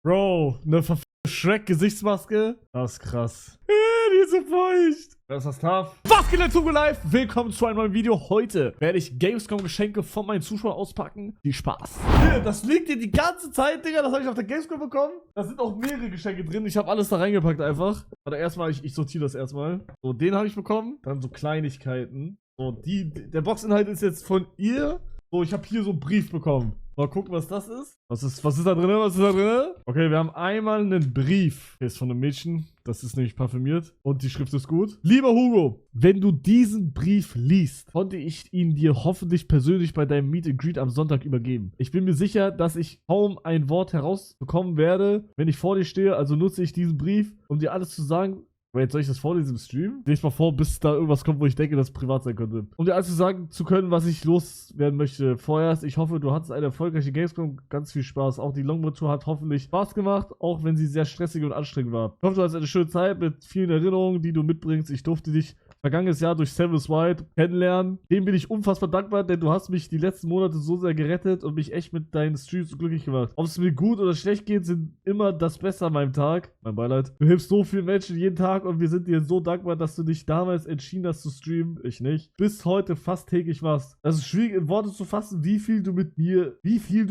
Bro, eine verfickte Shrek-Gesichtsmaske? Das ist krass. Die ist so feucht. Das ist das tough. Was geht dazu live? Willkommen zu einem neuen Video. Heute werde ich Gamescom-Geschenke von meinen Zuschauern auspacken. Viel Spaß. Das liegt hier die ganze Zeit, Digga. Das habe ich auf der Gamescom bekommen. Da sind auch mehrere Geschenke drin. Ich habe alles da reingepackt einfach. Aber erstmal, ich sortiere das erstmal. So, den habe ich bekommen. Dann so Kleinigkeiten. So, der Boxinhalt ist jetzt von ihr. So, ich habe hier so einen Brief bekommen. Mal gucken, was das ist. Was ist da drin? Was ist da drin? Okay, wir haben einmal einen Brief. Der ist von einem Mädchen. Das ist nämlich parfümiert. Und die Schrift ist gut. Lieber Hugo, wenn du diesen Brief liest, konnte ich ihn dir hoffentlich persönlich bei deinem Meet and Greet am Sonntag übergeben. Ich bin mir sicher, dass ich kaum ein Wort herausbekommen werde, wenn ich vor dir stehe. Also nutze ich diesen Brief, um dir alles zu sagen. Aber jetzt soll ich das vorlesen im Stream? Lese mal vor, bis da irgendwas kommt, wo ich denke, dass es privat sein könnte. Um dir alles sagen zu können, was ich loswerden möchte. Vorerst, ich hoffe, du hattest eine erfolgreiche Gamescom. Ganz viel Spaß. Auch die Longboard-Tour hat hoffentlich Spaß gemacht, auch wenn sie sehr stressig und anstrengend war. Ich hoffe, du hast eine schöne Zeit mit vielen Erinnerungen, die du mitbringst. Ich durfte dich vergangenes Jahr durch Severus White kennenlernen. Dem bin ich unfassbar dankbar, denn du hast mich die letzten Monate so sehr gerettet und mich echt mit deinen Streams so glücklich gemacht. Ob es mir gut oder schlecht geht, sind immer das Beste an meinem Tag. Mein Beileid. Du hilfst so vielen Menschen jeden Tag und wir sind dir so dankbar, dass du dich damals entschieden hast zu streamen. Ich nicht. Bis heute fast täglich machst. Das ist schwierig in Worte zu fassen, wie viel du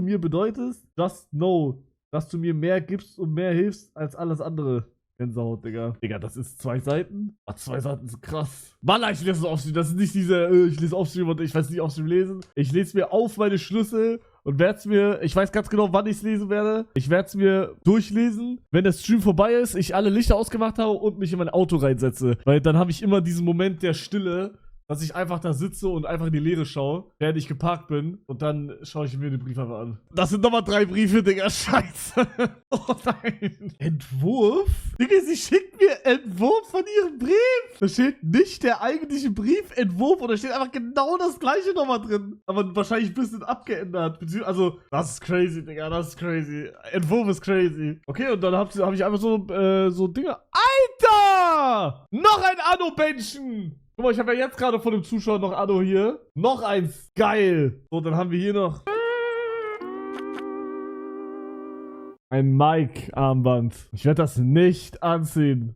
mir bedeutest. Just know, dass du mir mehr gibst und mehr hilfst als alles andere. Gänsehaut, Digga. Digga, das ist 2 Seiten. Ach, 2 Seiten sind krass. Wallah, ich lese es Offstream. Das ist nicht diese, ich lese Offstream und ich weiß nicht Offstream lesen. Ich lese mir auf meine Schlüssel und werde es mir, ich weiß ganz genau, wann ich es lesen werde. Ich werde es mir durchlesen, wenn der Stream vorbei ist, ich alle Lichter ausgemacht habe und mich in mein Auto reinsetze. Weil dann habe ich immer diesen Moment der Stille, dass ich einfach da sitze und einfach in die Leere schaue, während ich geparkt bin. Und dann schaue ich mir den Brief einfach an. Das sind nochmal 3 Briefe, Digga. Scheiße. Oh nein. Entwurf? Digga, sie schickt mir Entwurf von ihrem Brief. Da steht nicht der eigentliche Briefentwurf und da steht einfach genau das gleiche nochmal drin. Aber wahrscheinlich ein bisschen abgeändert. Also, das ist crazy, Digga. Das ist crazy. Entwurf ist crazy. Okay, und dann hab ich einfach so Dinge. Alter! Noch ein Anno-Bändchen! Guck mal, ich habe ja jetzt gerade von dem Zuschauer noch Anno hier. Noch eins. Geil. So, dann haben wir hier noch ein Mike-Armband. Ich werde das nicht anziehen.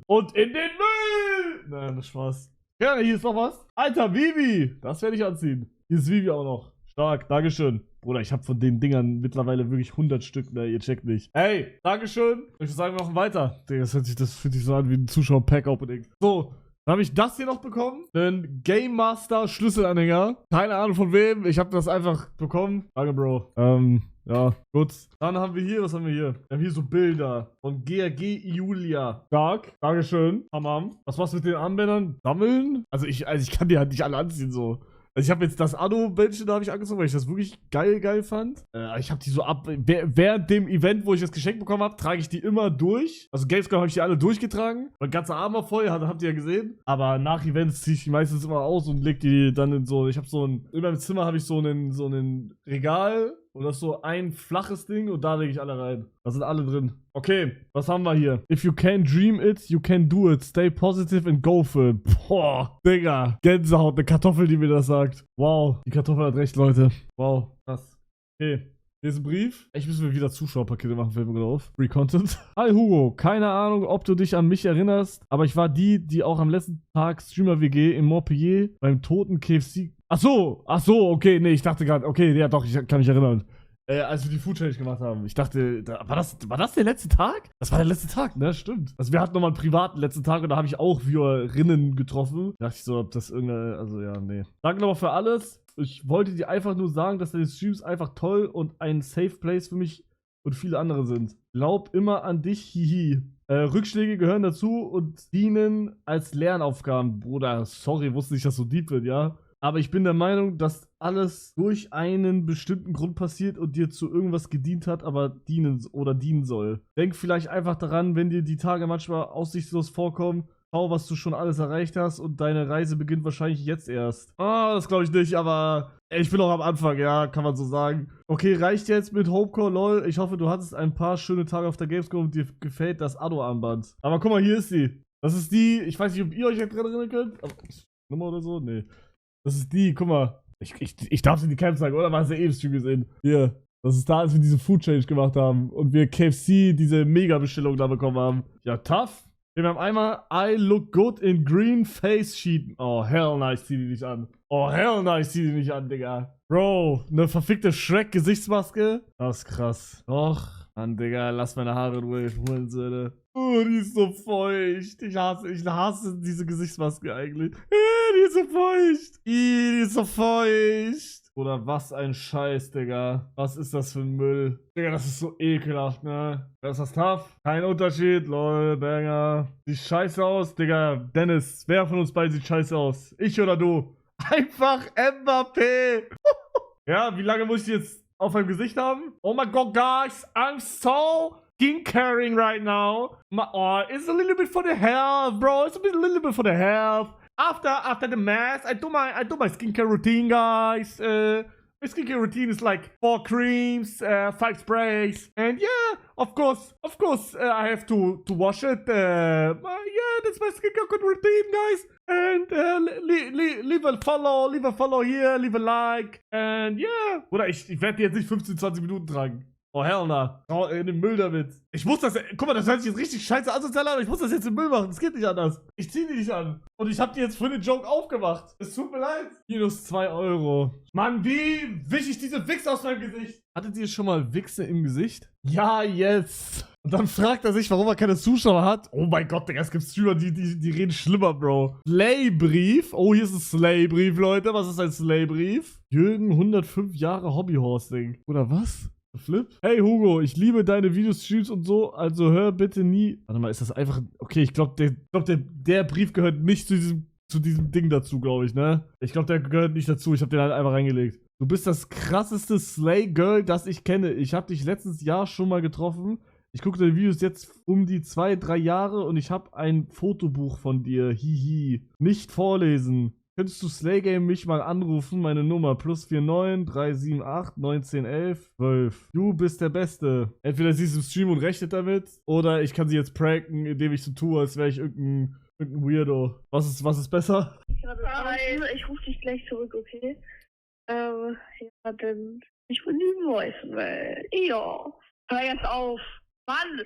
Und in den Müll! Nein, das ist Spaß. Ja, hier ist noch was. Alter, Vivi. Das werde ich anziehen. Hier ist Vivi auch noch. Stark. Dankeschön. Bruder, ich habe von den Dingern mittlerweile wirklich 100 Stück, ne? Ihr checkt nicht. Hey, Dankeschön. Ich würde sagen, wir machen weiter. Digga, das fühlt sich so an wie ein Zuschauer-Pack-Opening. So, dann habe ich das hier noch bekommen. Einen Game Master Schlüsselanhänger. Keine Ahnung von wem. Ich habe das einfach bekommen. Danke, Bro. Ja, gut. Dann haben wir hier, was haben wir hier? Wir haben hier so Bilder von GRG Julia. Stark. Dankeschön. Hamam. Was machst du mit den Armbändern? Sammeln? Also ich kann die halt nicht alle anziehen, so. Also ich habe jetzt das Anno-Bändchen, da habe ich angezogen, weil ich das wirklich geil fand. Ich habe die so während dem Event, wo ich das Geschenk bekommen habe, trage ich die immer durch. Also Gamescom habe ich die alle durchgetragen. Mein ganzer Arm war voll, habt ihr ja gesehen. Aber nach Events ziehe ich die meistens immer aus und leg die dann in so, in meinem Zimmer habe ich so einen Regal. Und das ist so ein flaches Ding und da lege ich alle rein. Da sind alle drin. Okay, was haben wir hier? If you can dream it, you can do it. Stay positive and go for it. Boah, Digga. Gänsehaut, eine Kartoffel, die mir das sagt. Wow, die Kartoffel hat recht, Leute. Wow, krass. Okay. Hier ist ein Brief. Ich müssen wir wieder Zuschauerpakete machen, fällt mir gerade auf. Free Content. Hi Hugo, keine Ahnung, ob du dich an mich erinnerst, aber ich war die auch am letzten Tag Streamer-WG in Montpellier beim toten KFC. Ach so, okay, nee, ich dachte gerade, okay, ja doch, ich kann mich erinnern. Als wir die Food Challenge gemacht haben. Ich dachte, war das der letzte Tag? Das war der letzte Tag, ne? Stimmt. Also wir hatten nochmal einen privaten letzten Tag und da habe ich auch Viewerinnen getroffen. Da dachte ich so, ob das irgendeine, also ja, nee. Danke nochmal für alles. Ich wollte dir einfach nur sagen, dass deine Streams einfach toll und ein Safe Place für mich und viele andere sind. Glaub immer an dich, hihi. Rückschläge gehören dazu und dienen als Lernaufgaben. Bruder, sorry, wusste nicht, dass so deep wird, ja? Aber ich bin der Meinung, dass alles durch einen bestimmten Grund passiert und dir zu irgendwas gedient hat, aber dienen soll. Denk vielleicht einfach daran, wenn dir die Tage manchmal aussichtslos vorkommen, schau, was du schon alles erreicht hast und deine Reise beginnt wahrscheinlich jetzt erst. Das glaube ich nicht, aber ich bin auch am Anfang, ja, kann man so sagen. Okay, reicht jetzt mit Hopecore, lol. Ich hoffe, du hattest ein paar schöne Tage auf der Gamescom und dir gefällt das Anno-Armband. Aber guck mal, hier ist sie. Das ist die, ich weiß nicht, ob ihr euch dran erinnern könnt. Nummer oder so? Nee. Das ist die, guck mal. Ich darf sie in die Cam zeigen, oder? Was hast du eben im Stream gesehen? Hier. Das ist da, als wir diese Food Change gemacht haben und wir KFC diese Mega-Bestellung da bekommen haben. Ja, tough. Wir haben einmal I look good in green face sheet. Oh, hell no, ich zieh die nicht an. Oh, hell no, ich zieh die nicht an, Digga. Bro, eine verfickte Shrek-Gesichtsmaske? Das ist krass. Och, Mann, Digga, lass meine Haare in Ruhe, Söhne. Oh, die ist so feucht. Ich hasse diese Gesichtsmaske eigentlich. Die ist so feucht. Die ist so feucht. Oder was ein Scheiß, Digga. Was ist das für ein Müll? Digga, das ist so ekelhaft, ne? Das ist das tough. Kein Unterschied, lol, Banger. Sieht scheiße aus, Digga. Dennis, wer von uns beiden sieht scheiße aus? Ich oder du? Einfach Mbappé. Ja, wie lange muss ich jetzt auf meinem Gesicht haben? Oh my God, guys. I'm so skin-caring right now. Oh, it's a little bit for the health, bro. It's a little bit for the health. After the mask, I do my skincare routine, guys. My skincare routine is like 4 creams, 5 sprays, and yeah, of course, I have to wash it. Yeah, that's my skincare good routine, guys. And leave a follow here, leave a like, and yeah. Oder ich werde jetzt nicht 15, 20 Minuten tragen. Oh, hell na. Oh, in den Müll damit. Ich muss das. Guck mal, das hört sich jetzt richtig scheiße asozial an, aber ich muss das jetzt im Müll machen. Das geht nicht anders. Ich zieh die nicht an. Und ich hab die jetzt für den Joke aufgemacht. Es tut mir leid. Minus 2 Euro. Mann, wie wisch ich diese Wichse aus meinem Gesicht? Hattet ihr schon mal Wichse im Gesicht? Ja, jetzt. Und dann fragt er sich, warum er keine Zuschauer hat. Oh mein Gott, Digga, es gibt Streamer, die reden schlimmer, Bro. Slay-Brief. Oh, hier ist ein Slay-Brief, Leute. Was ist ein Slay-Brief? Jürgen, 105 Jahre Hobbyhorsing. Oder was? Flip? Hey Hugo, ich liebe deine Videos, Streams und so, also hör bitte nie. Warte mal, ist das einfach. Okay, ich glaube, der Brief gehört nicht zu diesem Ding dazu, glaube ich, ne? Ich glaube, der gehört nicht dazu. Ich habe den halt einfach reingelegt. Du bist das krasseste Slay-Girl, das ich kenne. Ich habe dich letztes Jahr schon mal getroffen. Ich gucke deine Videos jetzt um die 2, 3 Jahre und ich habe ein Fotobuch von dir. Hihi. Nicht vorlesen. Könntest du Slay Game mich mal anrufen? Meine Nummer +49 378 1911 12. Du bist der Beste. Entweder sie ist im Stream und rechnet damit, oder ich kann sie jetzt pranken, indem ich so tue, als wäre ich irgendein Weirdo. Was ist besser? Ich rufe dich gleich zurück, okay? Ja, dann. Ich will die Voicemail. Ja. Hör jetzt auf. Mann!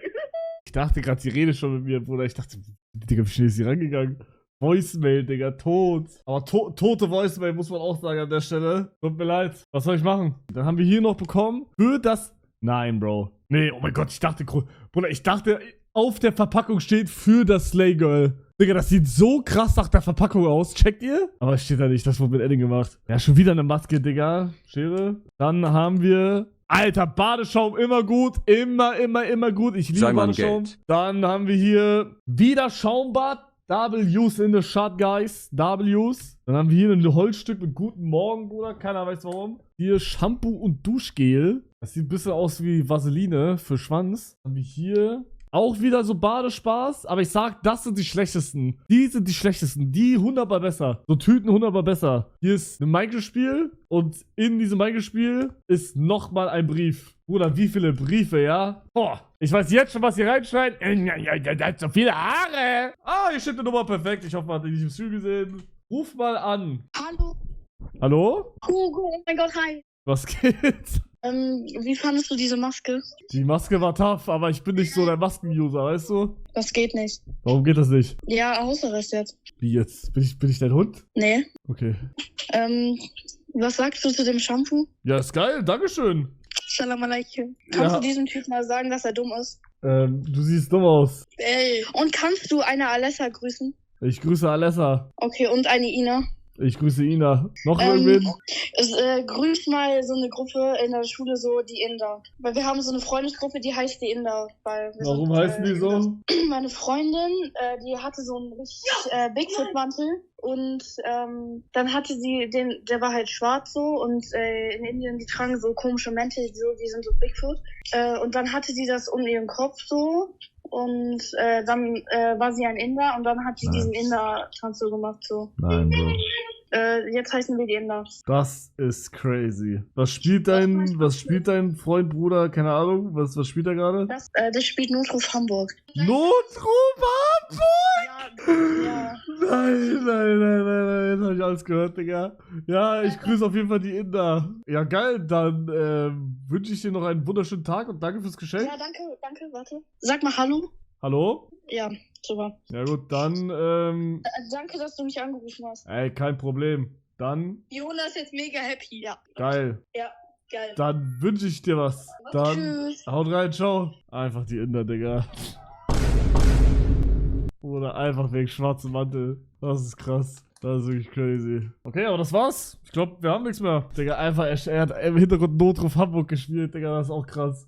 Ich dachte gerade, sie redet schon mit mir, Bruder. Ich dachte, Digga, wie schnell ist sie rangegangen? Voicemail, Digga, tot. Aber tote Voicemail muss man auch sagen an der Stelle. Tut mir leid. Was soll ich machen? Dann haben wir hier noch bekommen für das. Nein, Bro. Nee, oh mein Gott, ich dachte, auf der Verpackung steht für das Slay Girl. Digga, das sieht so krass nach der Verpackung aus. Checkt ihr? Aber es steht da nicht, das wurde mit Edding gemacht. Ja, schon wieder eine Maske, Digga. Schere. Dann haben wir. Alter, Badeschaum, immer gut. Immer gut. Ich liebe Badeschaum. Dann haben wir hier wieder Schaumbad. W's in the shot, guys. W's. Dann haben wir hier ein Holzstück mit Guten Morgen, Bruder. Keiner weiß warum. Hier Shampoo und Duschgel. Das sieht ein bisschen aus wie Vaseline für Schwanz. Dann haben wir hier auch wieder so Badespaß. Aber ich sag, das sind die schlechtesten. Die sind die schlechtesten. Die 100-mal besser. So Tüten 100-mal besser. Hier ist ein Minecraft-Spiel. Und in diesem Minecraft-Spiel ist nochmal ein Brief. Bruder, wie viele Briefe, ja? Boah, ich weiß jetzt schon, was hier reinschreibt. Der hat so viele Haare. Ah, hier steht die Nummer perfekt. Ich hoffe, man hat die nicht im Stream gesehen. Ruf mal an. Hallo. Hallo? Hugo, oh mein Gott, hi. Was geht? Wie fandest du diese Maske? Die Maske war tough, aber ich bin nicht so der Masken-User, weißt du? Das geht nicht. Warum geht das nicht? Ja, Hausarrest jetzt. Wie jetzt? Bin ich dein Hund? Nee. Okay. Was sagst du zu dem Shampoo? Ja, ist geil. Dankeschön. Salam alaikum. Kannst du diesem Typ mal sagen, dass er dumm ist? Du siehst dumm aus. Ey. Und kannst du eine Alessa grüßen? Ich grüße Alessa. Okay, und eine Ina? Ich grüße Ina. Noch irgendwen? Grüß mal so eine Gruppe in der Schule, so die Inder. Weil wir haben so eine Freundesgruppe, die heißt die Inder. Warum heißen die so? Meine Freundin, die hatte so einen richtig Bigfoot-Mantel. Und dann hatte sie der war halt schwarz so, und in Indien, die tragen so komische Mäntel, die sind so Bigfoot. Und dann hatte sie das um ihren Kopf so, und dann war sie ein Inder, und dann hat sie diesen Inder-Tanz so gemacht so. Nein, Bro. Jetzt heißen wir die Inder. Das ist crazy. Was spielt dein Freund, Bruder? Keine Ahnung. Was spielt er gerade? Das spielt Notruf Hamburg. Notruf Hamburg! Ja. Nein. Das hab ich alles gehört, Digga. Ja, ich grüße auf jeden Fall die Inder. Ja, geil. Dann wünsche ich dir noch einen wunderschönen Tag und danke fürs Geschenk. Ja, danke, warte. Sag mal Hallo. Hallo? Ja, super. Ja gut, dann, Danke, dass du mich angerufen hast. ey, kein Problem. Dann, Jonas ist jetzt mega happy. Ja. geil. Ja, geil. Dann wünsche ich dir was. Dann, Tschüss. haut rein, ciao. Einfach die Inder, Digga. Oder einfach wegen schwarzem Mantel. Das ist krass. Das ist wirklich crazy. Okay, aber das war's. Ich glaube, wir haben nichts mehr. Digga, einfach, er hat im Hintergrund Notruf Hamburg gespielt, Digga, das ist auch krass.